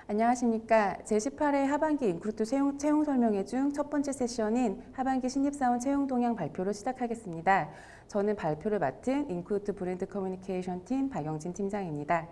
안녕하십니까. 제18회 하반기 인크루트 채용 설명회 중 첫 번째 세션인 하반기 신입사원 채용 동향 발표를 시작하겠습니다. 저는 발표를 맡은 인크루트 브랜드 커뮤니케이션 팀 박영진 팀장입니다.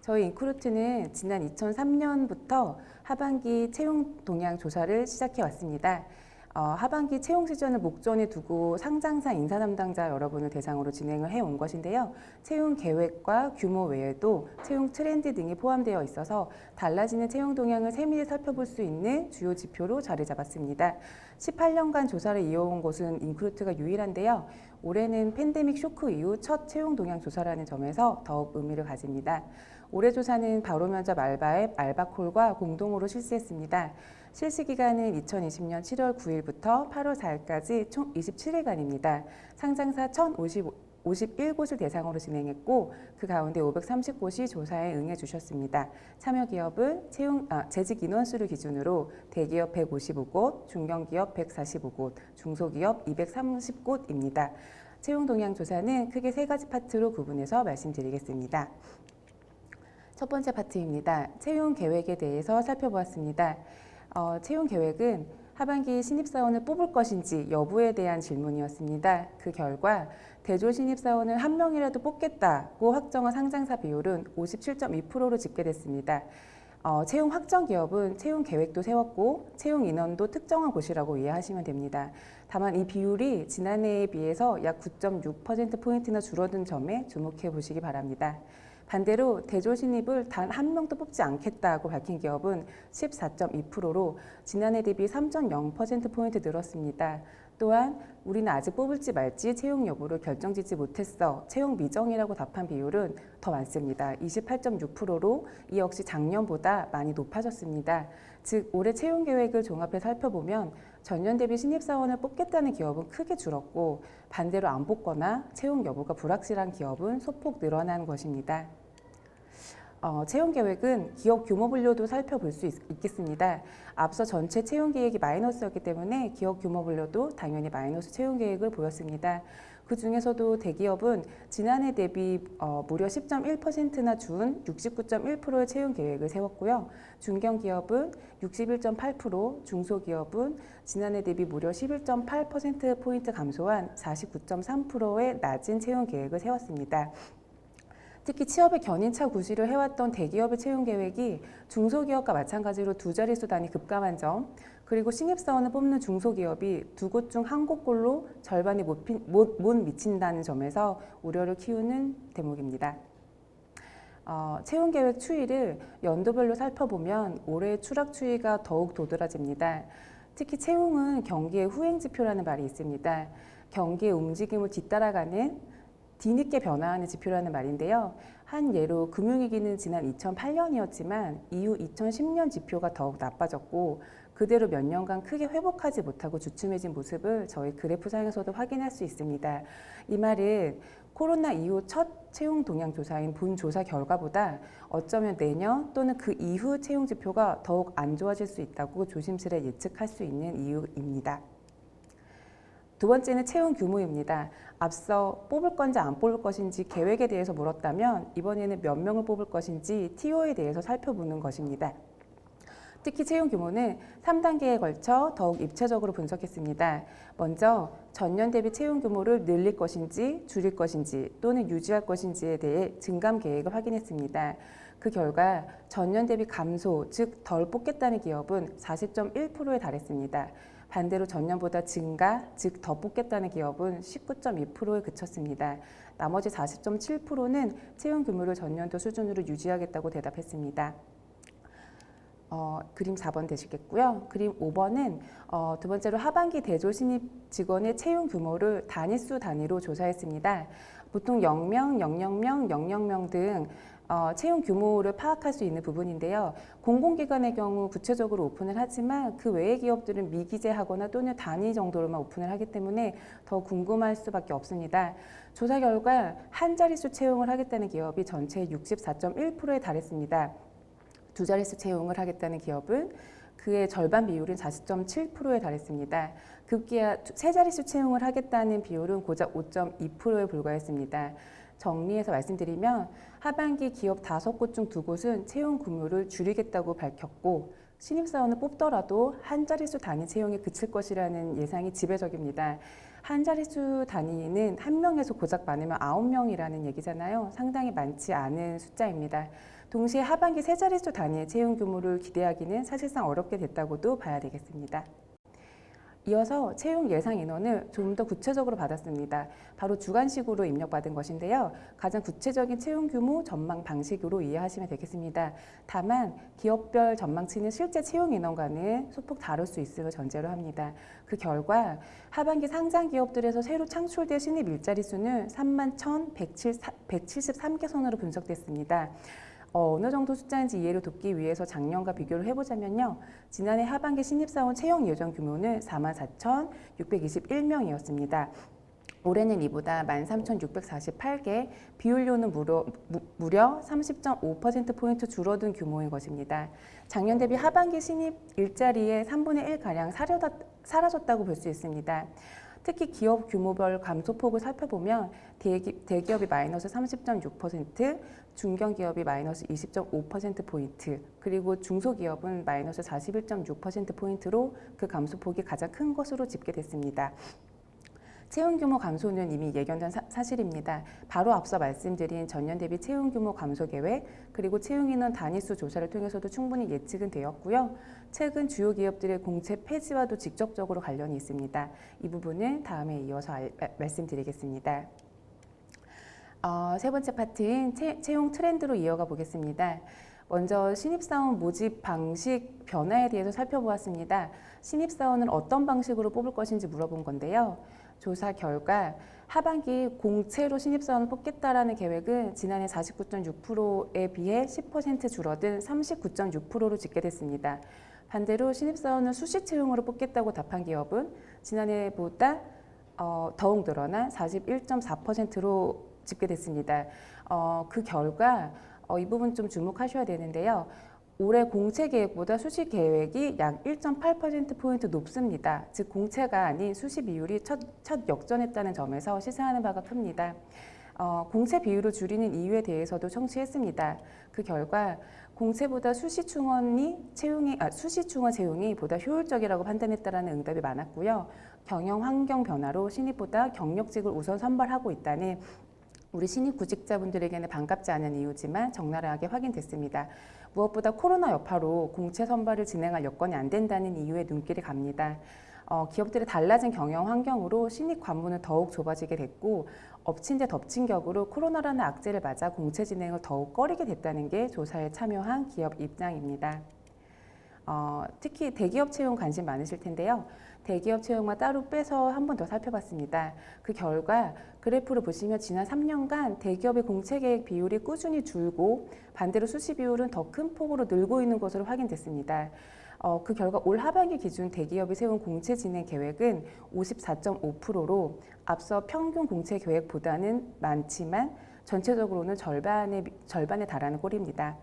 저희 인크루트는 지난 2003년부터 하반기 채용 동향 조사를 시작해 왔습니다. 하반기 채용 시즌을 목전에 두고 상장사 인사 담당자 여러분을 대상으로 진행을 해온 것인데요. 채용 계획과 규모 외에도 채용 트렌드 등이 포함되어 있어서 달라지는 채용 동향을 세밀히 살펴볼 수 있는 주요 지표로 자리 잡았습니다. 18년간 조사를 이어온 곳은 인크루트가 유일한데요. 올해는 팬데믹 쇼크 이후 첫 채용 동향 조사라는 점에서 더욱 의미를 가집니다. 올해 조사는 바로면접 알바앱 알바콜과 공동으로 실시했습니다. 실시 기간은 2020년 7월 9일부터 8월 4일까지 총 27일간입니다. 상장사 1,051곳을 대상으로 진행했고 그 가운데 530곳이 조사에 응해 주셨습니다. 참여 기업은 재직 인원수를 기준으로 대기업 155곳, 중견기업 145곳, 중소기업 230곳입니다. 채용 동향 조사는 크게 세 가지 파트로 구분해서 말씀드리겠습니다. 첫 번째 파트입니다. 채용 계획에 대해서 살펴보았습니다. 채용 계획은 하반기 신입사원을 뽑을 것인지 여부에 대한 질문이었습니다. 그 결과 대졸 신입사원을 한 명이라도 뽑겠다고 확정한 상장사 비율은 57.2%로 집계됐습니다. 채용 확정 기업은 채용 계획도 세웠고 채용 인원도 특정한 곳이라고 이해하시면 됩니다. 다만 이 비율이 지난해에 비해서 약 9.6%포인트나 줄어든 점에 주목해 보시기 바랍니다. 반대로 대졸 신입을 단 한 명도 뽑지 않겠다고 밝힌 기업은 14.2%로 지난해 대비 3.0%포인트 늘었습니다. 또한 우리는 아직 뽑을지 말지 채용 여부를 결정짓지 못했어. 채용 미정이라고 답한 비율은 더 많습니다. 28.6%로 이 역시 작년보다 많이 높아졌습니다. 즉 올해 채용 계획을 종합해 살펴보면 전년 대비 신입사원을 뽑겠다는 기업은 크게 줄었고 반대로 안 뽑거나 채용 여부가 불확실한 기업은 소폭 늘어난 것입니다. 채용 계획은 기업 규모 분류도 살펴볼 수 있겠습니다. 앞서 전체 채용 계획이 마이너스였기 때문에 기업 규모 분류도 당연히 마이너스 채용 계획을 보였습니다. 그 중에서도 대기업은 지난해 대비 무려 10.1%나 준 69.1%의 채용 계획을 세웠고요. 중견기업은 61.8%, 중소기업은 지난해 대비 무려 11.8%포인트 감소한 49.3%의 낮은 채용 계획을 세웠습니다. 특히 취업의 견인차 구시를 해왔던 대기업의 채용 계획이 중소기업과 마찬가지로 두 자릿수 단위 급감한 점, 그리고 신입사원을 뽑는 중소기업이 두 곳 중 한 곳꼴로 절반이 못 미친다는 점에서 우려를 키우는 대목입니다. 채용 계획 추이를 연도별로 살펴보면 올해 추락 추이가 더욱 도드라집니다. 특히 채용은 경기의 후행지표라는 말이 있습니다. 경기의 움직임을 뒤따라가는 뒤늦게 변화하는 지표라는 말인데요. 한 예로 금융위기는 지난 2008년이었지만 이후 2010년 지표가 더욱 나빠졌고 그대로 몇 년간 크게 회복하지 못하고 주춤해진 모습을 저희 그래프상에서도 확인할 수 있습니다. 이 말은 코로나 이후 첫 채용 동향 조사인 본 조사 결과보다 어쩌면 내년 또는 그 이후 채용 지표가 더욱 안 좋아질 수 있다고 조심스레 예측할 수 있는 이유입니다. 두 번째는 채용 규모입니다. 앞서 뽑을 건지 안 뽑을 것인지 계획에 대해서 물었다면 이번에는 몇 명을 뽑을 것인지 TO에 대해서 살펴보는 것입니다. 특히 채용 규모는 3단계에 걸쳐 더욱 입체적으로 분석했습니다. 먼저 전년 대비 채용 규모를 늘릴 것인지 줄일 것인지 또는 유지할 것인지에 대해 증감 계획을 확인했습니다. 그 결과 전년 대비 감소, 즉 덜 뽑겠다는 기업은 40.1%에 달했습니다. 반대로 전년보다 증가, 즉 더 뽑겠다는 기업은 19.2%에 그쳤습니다. 나머지 40.7%는 채용 규모를 전년도 수준으로 유지하겠다고 대답했습니다. 그림 4번 되시겠고요. 그림 5번은 두 번째로 하반기 대졸 신입 직원의 채용 규모를 단위수 단위로 조사했습니다. 보통 0명, 00명, 00명 등 채용 규모를 파악할 수 있는 부분인데요. 공공기관의 경우 구체적으로 오픈을 하지만 그 외의 기업들은 미기재하거나 또는 단위 정도로만 오픈을 하기 때문에 더 궁금할 수밖에 없습니다. 조사 결과 한 자릿수 채용을 하겠다는 기업이 전체의 64.1%에 달했습니다. 두 자릿수 채용을 하겠다는 기업은 그의 절반 비율인 40.7%에 달했습니다. 급기야 세 자릿수 채용을 하겠다는 비율은 고작 5.2%에 불과했습니다. 정리해서 말씀드리면 하반기 기업 5곳 중 2곳은 채용 규모를 줄이겠다고 밝혔고 신입사원을 뽑더라도 한 자릿수 단위 채용에 그칠 것이라는 예상이 지배적입니다. 한 자릿수 단위는 1명에서 고작 많으면 9명이라는 얘기잖아요. 상당히 많지 않은 숫자입니다. 동시에 하반기 세 자릿수 단위의 채용 규모를 기대하기는 사실상 어렵게 됐다고도 봐야 되겠습니다. 이어서 채용 예상 인원을 좀 더 구체적으로 받았습니다. 바로 주관식으로 입력받은 것인데요. 가장 구체적인 채용 규모 전망 방식으로 이해하시면 되겠습니다. 다만 기업별 전망치는 실제 채용 인원과는 소폭 다를 수 있음을 전제로 합니다. 그 결과 하반기 상장 기업들에서 새로 창출될 신입 일자리 수는 31,173개 선으로 분석됐습니다. 어느 정도 숫자인지 이해를 돕기 위해서 작년과 비교를 해보자면요. 지난해 하반기 신입사원 채용 예정 규모는 44,621명이었습니다. 올해는 이보다 13,648개, 비율로는 무려 30.5%포인트 줄어든 규모인 것입니다. 작년 대비 하반기 신입 일자리의 3분의 1가량 사라졌다고 볼 수 있습니다. 특히 기업 규모별 감소폭을 살펴보면 대기업이 마이너스 30.6%, 중견기업이 마이너스 20.5%포인트, 그리고 중소기업은 마이너스 41.6%포인트로 그 감소폭이 가장 큰 것으로 집계됐습니다. 채용 규모 감소는 이미 예견된 사실입니다. 바로 앞서 말씀드린 전년 대비 채용 규모 감소 계획, 그리고 채용 인원 단위수 조사를 통해서도 충분히 예측은 되었고요. 최근 주요 기업들의 공채 폐지와도 직접적으로 관련이 있습니다. 이 부분은 다음에 이어서 말씀드리겠습니다. 세 번째 파트인 채용 트렌드로 이어가 보겠습니다. 먼저 신입사원 모집 방식 변화에 대해서 살펴보았습니다. 신입사원을 어떤 방식으로 뽑을 것인지 물어본 건데요. 조사 결과 하반기 공채로 신입사원을 뽑겠다라는 계획은 지난해 49.6%에 비해 10% 줄어든 39.6%로 집계됐습니다. 반대로 신입사원을 수시 채용으로 뽑겠다고 답한 기업은 지난해보다 더욱 늘어난 41.4%로 집계됐습니다. 그 결과 이 부분 좀 주목하셔야 되는데요. 올해 공채 계획보다 수시 계획이 약 1.8%포인트 높습니다. 즉 공채가 아닌 수시 비율이 첫 역전했다는 점에서 시사하는 바가 큽니다. 공채 비율을 줄이는 이유에 대해서도 청취했습니다. 그 결과 공채보다 수시 충원 채용이 보다 효율적이라고 판단했다라는 응답이 많았고요. 경영 환경 변화로 신입보다 경력직을 우선 선발하고 있다는 우리 신입 구직자분들에게는 반갑지 않은 이유지만 적나라하게 확인됐습니다. 무엇보다 코로나 여파로 공채 선발을 진행할 여건이 안 된다는 이유에 눈길이 갑니다. 기업들의 달라진 경영 환경으로 신입 관문은 더욱 좁아지게 됐고 엎친 데 덮친 격으로 코로나라는 악재를 맞아 공채 진행을 더욱 꺼리게 됐다는 게 조사에 참여한 기업 입장입니다. 특히 대기업 채용 관심 많으실 텐데요. 대기업 채용만 따로 빼서 한 번 더 살펴봤습니다. 그 결과 그래프를 보시면 지난 3년간 대기업의 공채 계획 비율이 꾸준히 줄고 반대로 수시 비율은 더 큰 폭으로 늘고 있는 것으로 확인됐습니다. 그 결과 올 하반기 기준 대기업이 세운 공채 진행 계획은 54.5%로 앞서 평균 공채 계획보다는 많지만 전체적으로는 절반에 달하는 꼴입니다.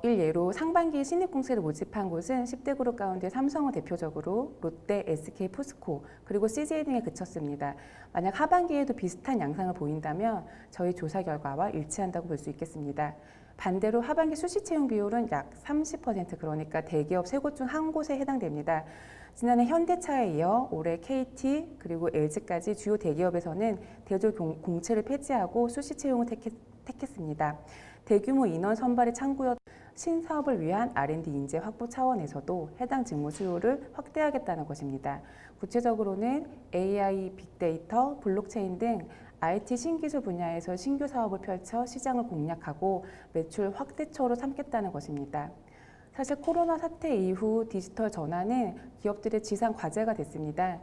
일예로 상반기 신입공채를 모집한 곳은 10대 그룹 가운데 삼성은 대표적으로 롯데, SK, 포스코, 그리고 CJ 등에 그쳤습니다. 만약 하반기에도 비슷한 양상을 보인다면 저희 조사 결과와 일치한다고 볼 수 있겠습니다. 반대로 하반기 수시 채용 비율은 약 30%, 그러니까 대기업 3곳 중 한 곳에 해당됩니다. 지난해 현대차에 이어 올해 KT 그리고 LG까지 주요 대기업에서는 대졸 공채를 폐지하고 수시 채용을 택했습니다. 대규모 인원 선발이 창구였던 신사업을 위한 R&D 인재 확보 차원에서도 해당 직무 수요를 확대하겠다는 것입니다. 구체적으로는 AI, 빅데이터, 블록체인 등 IT 신기술 분야에서 신규 사업을 펼쳐 시장을 공략하고 매출 확대처로 삼겠다는 것입니다. 사실 코로나 사태 이후 디지털 전환은 기업들의 지상 과제가 됐습니다.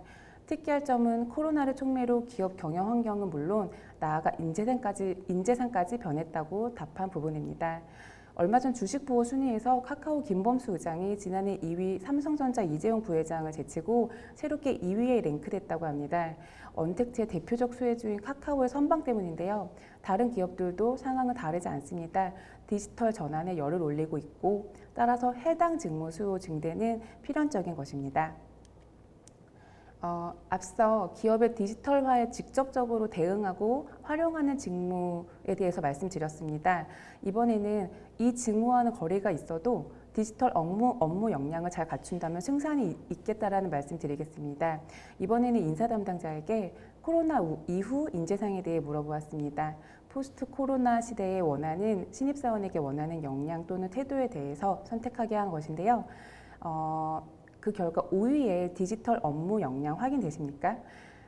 특이할 점은 코로나를 촉매로 기업 경영 환경은 물론 나아가 인재상까지 변했다고 답한 부분입니다. 얼마 전 주식 보호 순위에서 카카오 김범수 의장이 지난해 2위 삼성전자 이재용 부회장을 제치고 새롭게 2위에 랭크됐다고 합니다. 언택트의 대표적 수혜주인 카카오의 선방 때문인데요. 다른 기업들도 상황은 다르지 않습니다. 디지털 전환에 열을 올리고 있고 따라서 해당 직무 수요 증대는 필연적인 것입니다. 앞서 기업의 디지털화에 직접적으로 대응하고 활용하는 직무에 대해서 말씀드렸습니다. 이번에는 이 직무와는 거리가 있어도 디지털 업무 역량을 잘 갖춘다면 승산이 있겠다라는 말씀 드리겠습니다. 이번에는 인사 담당자에게 코로나 이후 인재상에 대해 물어보았습니다. 포스트 코로나 시대에 신입사원에게 원하는 역량 또는 태도에 대해서 선택하게 한 것인데요. 그 결과 5위에 디지털 업무 역량 확인되십니까?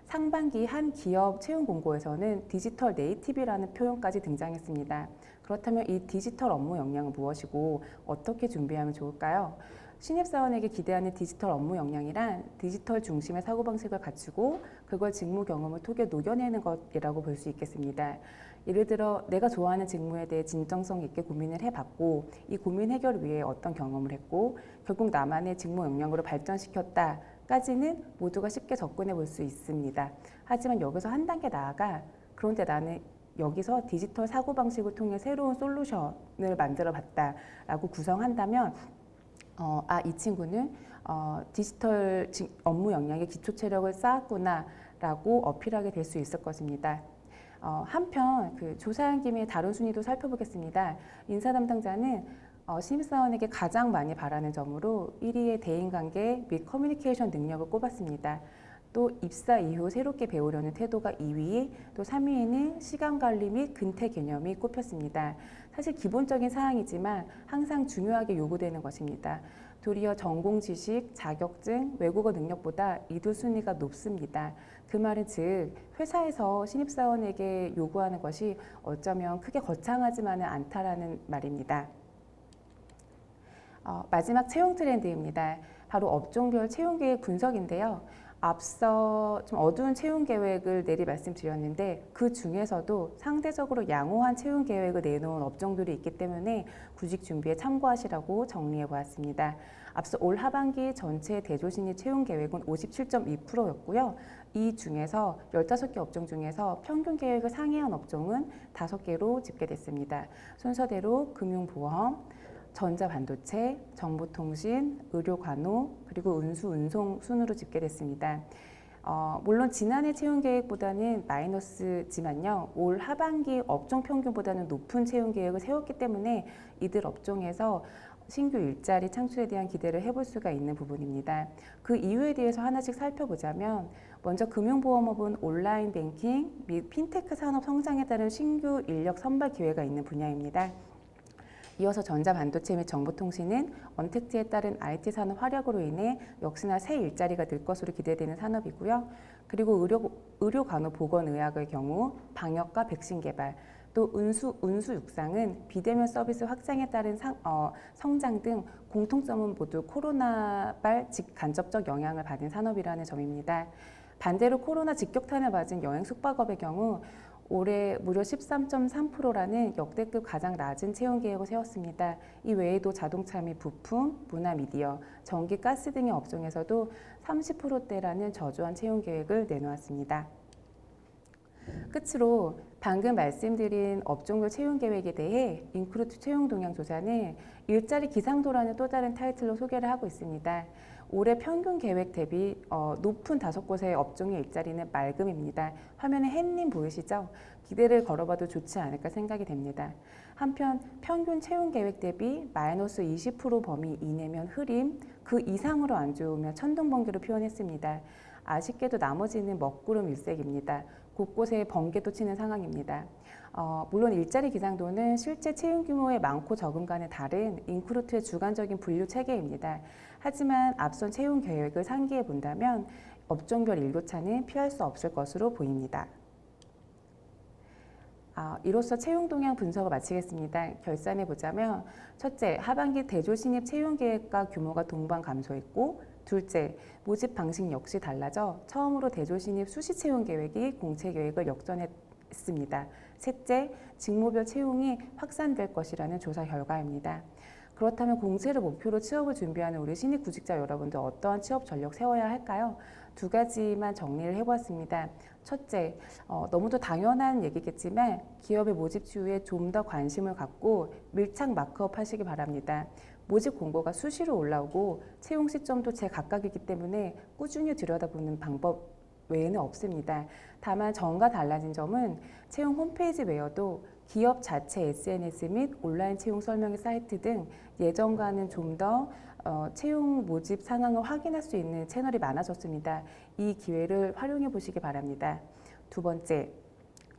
상반기 한 기업 채용 공고에서는 디지털 네이티브라는 표현까지 등장했습니다. 그렇다면 이 디지털 업무 역량은 무엇이고 어떻게 준비하면 좋을까요? 신입사원에게 기대하는 디지털 업무 역량이란 디지털 중심의 사고방식을 갖추고 그걸 직무 경험을 통해 녹여내는 것이라고 볼 수 있겠습니다. 예를 들어 내가 좋아하는 직무에 대해 진정성 있게 고민을 해봤고 이 고민 해결을 위해 어떤 경험을 했고 결국 나만의 직무 역량으로 발전시켰다까지는 모두가 쉽게 접근해 볼 수 있습니다. 하지만 여기서 한 단계 나아가 그런데 나는 여기서 디지털 사고방식을 통해 새로운 솔루션을 만들어 봤다라고 구성한다면 이 친구는 디지털 업무 역량의 기초 체력을 쌓았구나 라고 어필하게 될 수 있을 것입니다. 한편 조사한 김에 다른 순위도 살펴보겠습니다. 인사 담당자는 신입사원에게 가장 많이 바라는 점으로 1위의 대인관계 및 커뮤니케이션 능력을 꼽았습니다. 또 입사 이후 새롭게 배우려는 태도가 2위, 또 3위에는 시간관리 및 근태 개념이 꼽혔습니다. 사실 기본적인 사항이지만 항상 중요하게 요구되는 것입니다. 도리어 전공 지식, 자격증, 외국어 능력보다 이 두 순위가 높습니다. 그 말은 즉 회사에서 신입사원에게 요구하는 것이 어쩌면 크게 거창하지만은 않다라는 말입니다. 마지막 채용 트렌드입니다. 바로 업종별 채용 계획 분석인데요. 앞서 좀 어두운 채용 계획을 내리 말씀드렸는데 그 중에서도 상대적으로 양호한 채용 계획을 내놓은 업종들이 있기 때문에 구직 준비에 참고하시라고 정리해 보았습니다. 앞서 올 하반기 전체 대조신입 채용 계획은 57.2%였고요. 이 중에서 15개 업종 중에서 평균 계획을 상회한 업종은 5개로 집계됐습니다. 순서대로 금융보험, 전자반도체, 정보통신, 의료관호, 그리고 운송 순으로 집계됐습니다. 물론 지난해 채용 계획보다는 마이너스지만요. 올 하반기 업종 평균보다는 높은 채용 계획을 세웠기 때문에 이들 업종에서 신규 일자리 창출에 대한 기대를 해볼 수가 있는 부분입니다. 그 이유에 대해서 하나씩 살펴보자면 먼저 금융보험업은 온라인 뱅킹 및 핀테크 산업 성장에 따른 신규 인력 선발 기회가 있는 분야입니다. 이어서 전자반도체 및 정보통신은 언택트에 따른 IT 산업 활약으로 인해 역시나 새 일자리가 늘 것으로 기대되는 산업이고요. 그리고 의료간호보건의학의 경우 방역과 백신 개발, 또 운수육상은 비대면 서비스 확장에 따른 성장 등 공통점은 모두 코로나발 직간접적 영향을 받은 산업이라는 점입니다. 반대로 코로나 직격탄을 맞은 여행 숙박업의 경우 올해 무려 13.3%라는 역대급 가장 낮은 채용 계획을 세웠습니다. 이 외에도 자동차 및 부품, 문화 미디어, 전기, 가스 등의 업종에서도 30%대라는 저조한 채용 계획을 내놓았습니다. 끝으로 방금 말씀드린 업종별 채용 계획에 대해 인크루트 채용 동향 조사는 일자리 기상도라는 또 다른 타이틀로 소개를 하고 있습니다. 올해 평균 계획 대비 높은 5곳의 업종의 일자리는 맑음입니다. 화면에 햇님 보이시죠? 기대를 걸어봐도 좋지 않을까 생각이 됩니다. 한편 평균 채용 계획 대비 마이너스 20% 범위 이내면 흐림, 그 이상으로 안 좋으면 천둥번개로 표현했습니다. 아쉽게도 나머지는 먹구름 일색입니다. 곳곳에 번개도 치는 상황입니다. 물론 일자리 기상도는 실제 채용 규모의 많고 적음과는 다른 인크루트의 주관적인 분류 체계입니다. 하지만 앞선 채용 계획을 상기해 본다면 업종별 일교차는 피할 수 없을 것으로 보입니다. 이로써 채용 동향 분석을 마치겠습니다. 결산해 보자면 첫째, 하반기 대졸 신입 채용 계획과 규모가 동반 감소했고 둘째, 모집 방식 역시 달라져 처음으로 대졸 신입 수시 채용 계획이 공채 계획을 역전했고 있습니다. 셋째, 직무별 채용이 확산될 것이라는 조사 결과입니다. 그렇다면 공채를 목표로 취업을 준비하는 우리 신입 구직자 여러분들 어떠한 취업 전력 세워야 할까요? 두 가지만 정리를 해보았습니다. 첫째, 너무도 당연한 얘기겠지만 기업의 모집 추후에 좀 더 관심을 갖고 밀착 마크업 하시기 바랍니다. 모집 공고가 수시로 올라오고 채용 시점도 제각각이기 때문에 꾸준히 들여다보는 방법 외에는 없습니다. 다만 전과 달라진 점은 채용 홈페이지 외에도 기업 자체 SNS 및 온라인 채용 설명회 사이트 등 예전과는 좀 더 채용 모집 상황을 확인할 수 있는 채널이 많아졌습니다. 이 기회를 활용해 보시기 바랍니다. 두 번째,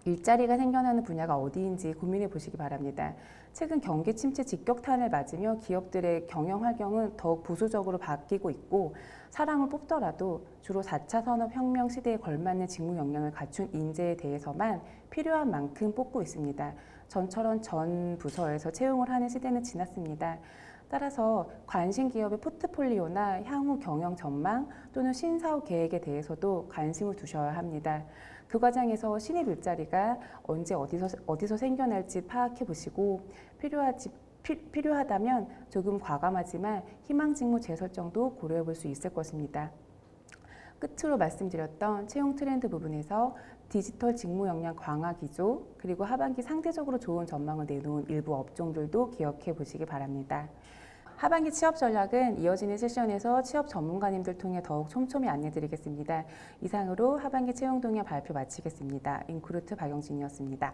일자리가 생겨나는 분야가 어디인지 고민해 보시기 바랍니다. 최근 경기 침체 직격탄을 맞으며 기업들의 경영 환경은 더욱 보수적으로 바뀌고 있고 사람을 뽑더라도 주로 4차 산업혁명 시대에 걸맞는 직무 역량을 갖춘 인재에 대해서만 필요한 만큼 뽑고 있습니다. 전처럼 전 부서에서 채용을 하는 시대는 지났습니다. 따라서 관심 기업의 포트폴리오나 향후 경영 전망 또는 신사업 계획에 대해서도 관심을 두셔야 합니다. 그 과정에서 신입 일자리가 언제 어디서 생겨날지 파악해 보시고 필요하다면 조금 과감하지만 희망 직무 재설정도 고려해 볼 수 있을 것입니다. 끝으로 말씀드렸던 채용 트렌드 부분에서 디지털 직무 역량 강화 기조 그리고 하반기 상대적으로 좋은 전망을 내놓은 일부 업종들도 기억해 보시기 바랍니다. 하반기 취업 전략은 이어지는 세션에서 취업 전문가님들 통해 더욱 촘촘히 안내드리겠습니다. 이상으로 하반기 채용 동향 발표 마치겠습니다. 인크루트 박영진이었습니다.